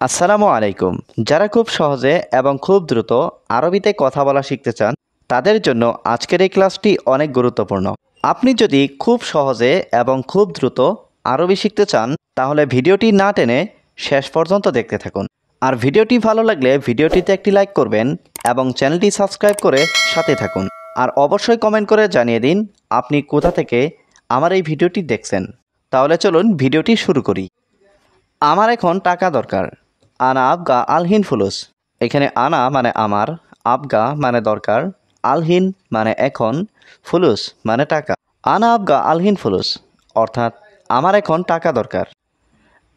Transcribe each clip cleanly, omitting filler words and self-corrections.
আসসালামু আলাইকুম। যারা খুব সহজে এবং খুব দ্রুত আরবিতে কথা বলা শিখতে চান, তাদের জন্য আজকের এই ক্লাসটি অনেক গুরুত্বপূর্ণ। আপনি যদি খুব সহজে এবং খুব দ্রুত আরবি শিখতে চান, তাহলে ভিডিওটি না টেনে শেষ পর্যন্ত দেখতে থাকুন। আর ভিডিওটি ভালো লাগলে ভিডিওটিতে একটি লাইক করবেন এবং চ্যানেলটি সাবস্ক্রাইব করে সাথে থাকুন। আর অবশ্যই কমেন্ট করে জানিয়ে দিন আপনি কোথা থেকে আমার এই ভিডিওটি দেখছেন। তাহলে চলুন ভিডিওটি শুরু করি। আমার এখন টাকা দরকার। আনা আবগা আলহিন ফুলুস। এখানে আনা মানে আমার, আবগা মানে দরকার, আলহিন মানে এখন, ফুলুস মানে টাকা। আনা আবগা আলহিন ফুলুস অর্থাৎ আমার এখন টাকা দরকার।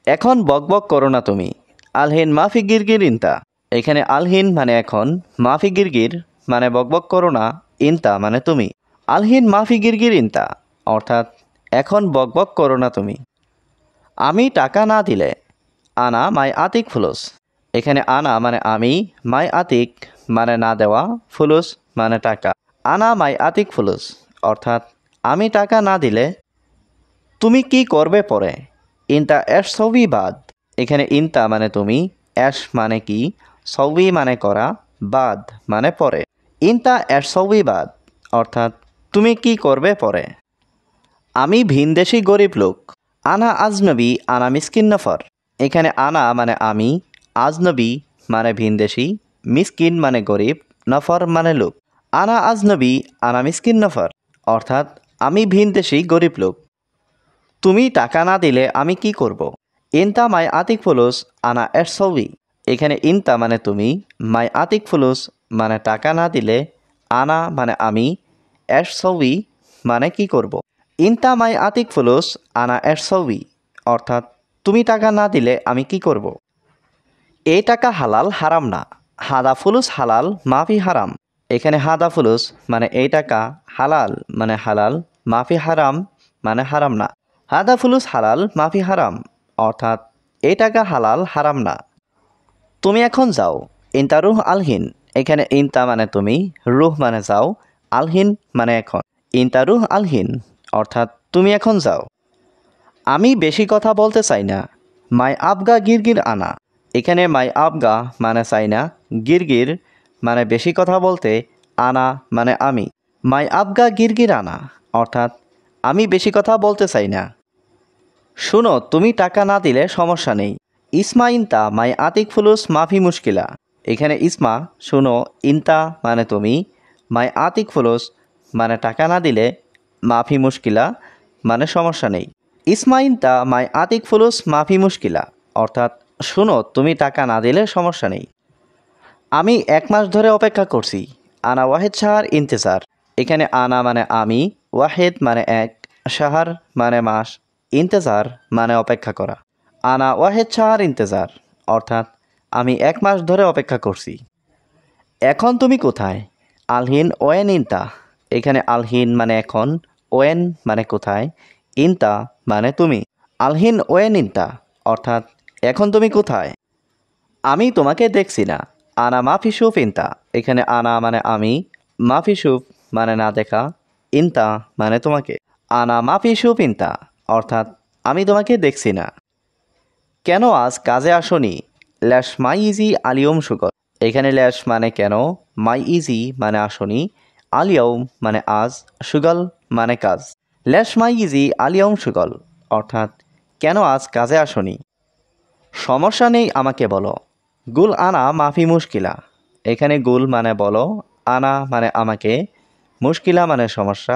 এখন বকবক করো না তুমি। আলহিন মাফি গিরগির ইনতা। এখানে আলহিন মানে এখন, মাফি গিরগির মানে বকবক করো না, ইনতা মানে তুমি। আলহিন মাফি গিরগির ইনতা অর্থাৎ এখন বকবক করো না তুমি। আমি টাকা না দিলে। আনা মাই আতিক ফুলুস। এখানে আনা মানে আমি, মাই আতিক মানে না দেওয়া, ফুলুস মানে টাকা। আনা মাই আতিক ফুলুস অর্থাৎ আমি টাকা না দিলে। তুমি কি করবে পরে। ইনতা এস সৌবি বাদ। এখানে ইনতা মানে তুমি, এস মানে কি, সৌবি মানে করা, বাদ মানে পরে। ইনতা এস সৌবি বাদ অর্থাৎ তুমি কি করবে পরে। আমি ভিনদেশি গরিব লোক। আনা আজনবী আনা মিসকিন নফর। এখানে আনা মানে আমি, আজনবী মানে ভিনদেশি, মিসকিন মানে গরিব, নফর মানে লোক। আনা আজনবী আনা মিসকিন নফর অর্থাৎ আমি ভিনদেশি গরিব লোক। তুমি টাকা না দিলে আমি কি করব। ইনতা মাই আতিক ফুলুস আনা এর সৌবি। এখানে ইনতা মানে তুমি, মাই আতিক ফুলুস মানে টাকা না দিলে, আনা মানে আমি, এর সৌবি মানে কি করব। ইনতা মাই আতিক ফুলুস আনা এর সৌবি অর্থাৎ তুমি টাকা না দিলে আমি কি করব। এই টাকা হালাল হারাম না। হাদা ফুলুস হালাল মাফি হারাম। এখানে হাদা ফুলুস মানে এই টাকা, হালাল মানে হালাল, মাফি হারাম মানে হারাম না। হাদা ফুলুস হালাল মাফি হারাম অর্থাৎ এই টাকা হালাল হারাম না। তুমি এখন যাও। ইনতা রুহ আলহিন। এখানে ইনতা মানে তুমি, রুহ মানে যাও, আলহিন মানে এখন। ইনতা রুহ আলহিন অর্থাৎ তুমি এখন যাও। আমি বেশি কথা বলতে চাই না। মাই আবগা গিরগির আনা। এখানে মাই আবগা মানে চাই না, গিরগির মানে বেশি কথা বলতে, আনা মানে আমি। মাই আবগা গিরগির আনা অর্থাৎ আমি বেশি কথা বলতে চাই না। শুনো, তুমি টাকা না দিলে সমস্যা নেই। ইসমা ইনতা মাই আতিক ফুলুস মাফি মুশকিলা। এখানে ইসমা শুনো, ইনতা মানে তুমি, মাই আতিক ফুলুস মানে টাকা না দিলে, মাফি মুশকিলা মানে সমস্যা নেই। ইসমা ইনতা মাই আতিক ফুলুস মাফি মুশকিলা অর্থাৎ শুনো, তুমি টাকা না দিলে সমস্যা নেই। আমি 1 মাস ধরে অপেক্ষা করছি। আনা ওয়াহেদ শাহর ইন্তেজার। এখানে আনা মানে আমি, ওয়াহেদ মানে এক, শাহর মানে মাস, ইন্তেজার মানে অপেক্ষা করা। আনা ওয়াহেদ শাহর ইন্তেজার অর্থাৎ আমি 1 মাস ধরে অপেক্ষা করছি। এখন তুমি কোথায়। আলহিন ওয়েন ইনতা। এখানে আলহিন মানে এখন, ওয়েন মানে কোথায়, ইনতা মানে তুমি। আলহিন ওয়েন ইনতা অর্থাৎ এখন তুমি কোথায়। আমি তোমাকে দেখছি না। আনা মাফি সুফ ইনতা। এখানে আনা মানে আমি, মাফি সুফ মানে না দেখা, ইনতা মানে তোমাকে। আনা মাফি সুফ ইনতা অর্থাৎ আমি তোমাকে দেখছি না। কেন আজ কাজে আসনি। ল্যাশ মাই ইজি আলিয়ম সুগল। এখানে ল্যাশ মানে কেন, মাই ইজি মানে আসনি, আলিয়ম মানে আজ, সুগল মানে কাজ। ল্যাশ মাই ইজি আলিয়ম সুগল অর্থাৎ কেন আজ কাজে আসনি। সমস্যা নেই, আমাকে বলো। গুল আনা মাফি মুশকিলা। এখানে গুল মানে বলো, আনা মানে আমাকে, মুশকিলা মানে সমস্যা,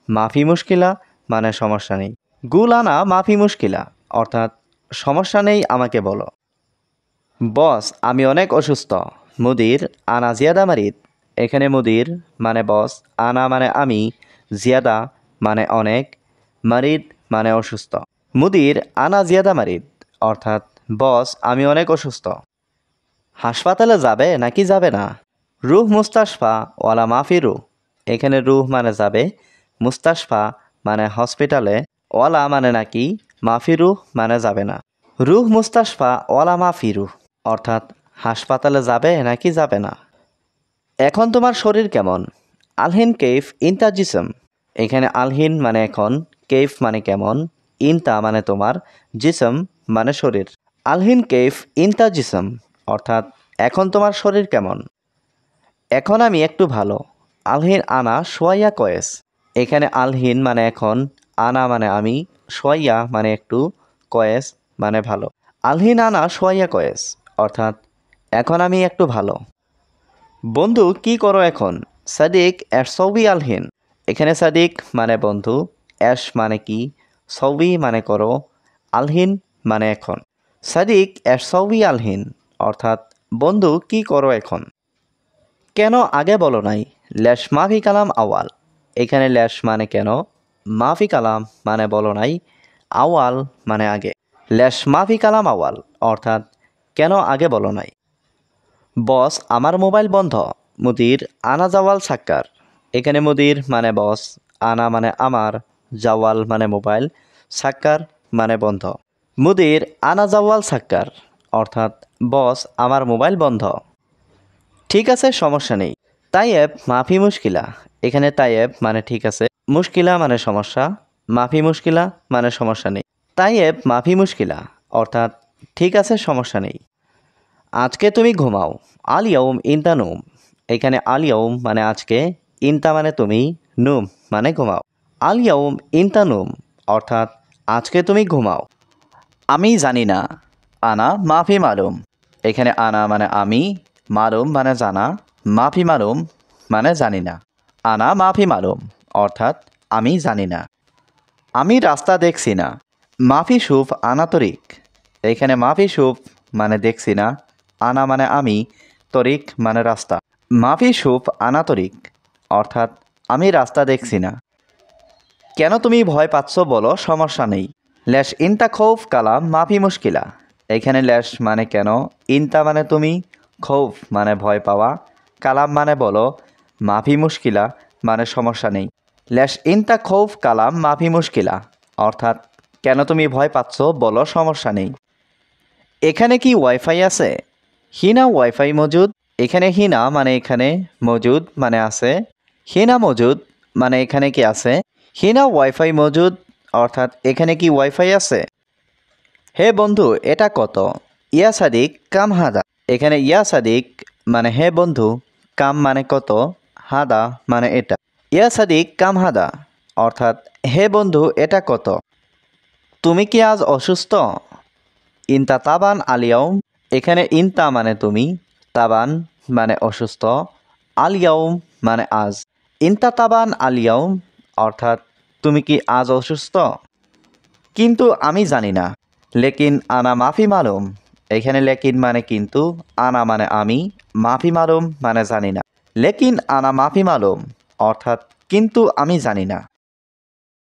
মাফি মুশকিলা মানে সমস্যা নেই। গুল আনা মাফি মুশকিলা অর্থাৎ সমস্যা নেই, আমাকে বলো। বস, আমি অনেক অসুস্থ। মুদির আনা জিয়াদা মারিদ। এখানে মুদির মানে বস, আনা মানে আমি, জিয়াদা মানে অনেক, মারিদ মানে অসুস্থ। মুদির আনা জিয়াদা মারিদ অর্থাৎ বস, আমি অনেক অসুস্থ। হাসপাতালে যাবে নাকি যাবে না। রুহ মুস্তাশফা ওয়ালা মাফি রুহ। এখানে রুহ মানে যাবে, মুস্তাশফা মানে হসপিটালে, ওয়ালা মানে নাকি, মাফি রুহ মানে যাবে না। রুহ মুস্তাশফা ওয়ালা মাফি রুহ অর্থাৎ হাসপাতালে যাবে নাকি যাবে না। এখন তোমার শরীর কেমন। আলহিন কেইফ ইনতা জিসম। এখানে আলহিন মানে এখন, কেইফ মানে কেমন, ইনতা মানে তোমার, জিসম মানে শরীর। আলহিন কেফ ইনতা জিসম, অর্থাৎ এখন তোমার শরীর কেমন? এখন আমি একটু ভালো। আলহিন আনা সোয়াইয়া কয়েস। এখানে আলহিন মানে এখন, আনা মানে আমি, সোয়াইয়া মানে একটু, কয়েস মানে ভালো। আলহিন আনা সোয়াইয়া কয়েস, অর্থাৎ এখন আমি একটু ভালো। বন্ধু কি করো এখন? সাদিক এর সৌবি আলহিন। এখানে সাদিক মানে বন্ধু, অ্যাশ মানে কি, সৌবি মানে করো, আলহিন মানে এখন। সাদিক এর সৌবি আলহিন, অর্থাৎ বন্ধু কি করো এখন? কেন আগে বলো নাই? লেশ মাফি কালাম আওয়াল। এখানে লেশ মানে কেন, মাফি কালাম মানে বলো নাই, আওয়াল মানে আগে। লেশ মাফি কালাম আওয়াল, অর্থাৎ কেন আগে বলো নাই? বস আমার মোবাইল বন্ধ। মুদির আনা জাওয়াল সাক্কার। এখানে মুদির মানে বস, আনা মানে আমার, জাওয়াল মানে মোবাইল, সাক্কার মানে বন্ধ। মুদির আনা জাওয়াল সাক্কার, অর্থাৎ বস আমার মোবাইল বন্ধ। ঠিক আছে, সমস্যা নেই। তাইয়েব মাফি মুশকিলা। এখানে তাইয়েব মানে ঠিক আছে, মুশকিলা মানে সমস্যা, মাফি মুশকিলা মানে সমস্যা নেই। তাইয়েব মাফি মুশকিলা, অর্থাৎ ঠিক আছে, সমস্যা নেই। আজকে তুমি ঘুমাও। আল ইয়াউম ইনতা নুম। এখানে আল ইয়াউম মানে আজকে, ইনতা মানে তুমি, নুম মানে ঘুমাও। আল ইয়াউম ইনতা নুম, অর্থাৎ আজকে তুমি ঘুমাও। আমি জানি না। আনা মাফি মালুম। এখানে আনা মানে আমি, মালুম মানে জানা, মাফি মালুম মানে জানি না। আনা মাফি মালুম, অর্থাৎ আমি জানি না। আমি রাস্তা দেখছি না। মাফি সুফ আনা তরিক। এখানে মাফি সুফ মানে দেখছি না, আনা মানে আমি, তরিক মানে রাস্তা। মাফি সুফ আনা তরিক, অর্থাৎ আমি রাস্তা দেখছি না। কেন তুমি ভয় পাচ্ছ বলো, সমস্যা নেই। লেশ ইনতা খৌফ কালাম মাফি মুশকিলা। এখানে লেশ মানে কেন, ইনতা মানে তুমি, খৌফ মানে ভয় পাওয়া, কালাম মানে বলো, মাফি মুশকিলা মানে সমস্যা নেই। লেশ ইনতা খৌফ কালাম মাফি মুশকিলা, অর্থাৎ কেন তুমি ভয় পাচ্ছ বলো, সমস্যা নেই। এখানে কি ওয়াইফাই আছে? হিনা ওয়াইফাই মজুদ। এখানে হিনা মানে এখানে, মজুদ মানে আছে, হিনা মজুদ মানে এখানে কি আছে, হিনা ওয়াইফাই মজুদ, অর্থাৎ এখানে কি ওয়াইফাই আছে? হে বন্ধু এটা কত? ইয়া সাদিক কাম হাদা। এখানে ইয়া সাদিক মানে হে বন্ধু, কাম মানে কত, হাদা মানে এটা। ইয়া সাদিক কাম হাদা, অর্থাৎ হে বন্ধু এটা কত? তুমি কি আজ অসুস্থ? ইনতা তাবান আলিয়াউম। এখানে ইনতা মানে তুমি, তাবান মানে অসুস্থ, আলিয়াউম মানে আজ। ইনতা তাবান আলিয়াউম, অর্থাৎ তুমি কি আজ অসুস্থ? কিন্তু আমি জানি না। লেকিন আনা মাফি মালুম। এখানে লেকিন মানে কিন্তু, আনা মানে আমি, মাফি মালুম মানে জানি না। লেকিন আনা মাফি মালুম, অর্থাৎ কিন্তু আমি জানি না।